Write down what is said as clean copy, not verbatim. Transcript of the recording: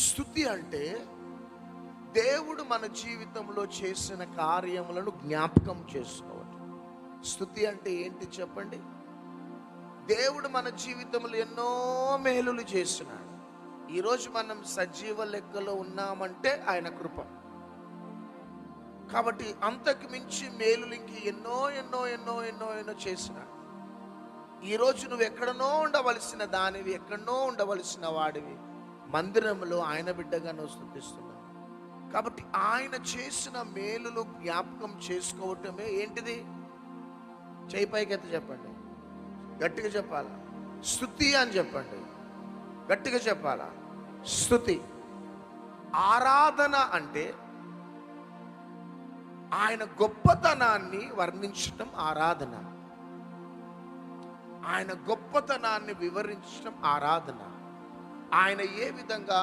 స్తుతి అంటే దేవుడు మన జీవితంలో చేసిన కార్యములను జ్ఞాపకం చేసుకోవటం. స్తుతి అంటే ఏంటి చెప్పండి? దేవుడు మన జీవితంలో ఎన్నో మేలులు చేస్తున్నాడు. ఈరోజు మనం సజీవ లెక్కలో ఉన్నామంటే ఆయన కృప. కాబట్టి అంతకు మించి మేలులు ఇంక ఎన్నో ఎన్నో ఎన్నో ఎన్నో ఎన్నో చేసినాడు. ఈరోజు నువ్వు ఎక్కడనో ఉండవలసిన దానివి, ఎక్కడనో ఉండవలసిన వాడివి, మందిరంలో ఆయన బిడ్డగా నువ్వు స్తుతిస్తున్నావు. కాబట్టి ఆయన చేసిన మేలులు జ్ఞాపకం చేసుకోవటమే ఏంటిది? చేయి పైకెత్తి చెప్పండి, గట్టిగా చెప్పాలా స్తుతి అని చెప్పండి, గట్టిగా చెప్పాలా స్తుతి. ఆరాధన అంటే ఆయన గొప్పతనాన్ని వర్ణించటం ఆరాధన, ఆయన గొప్పతనాన్ని వివరించటం ఆరాధన. ఆయన ఏ విధంగా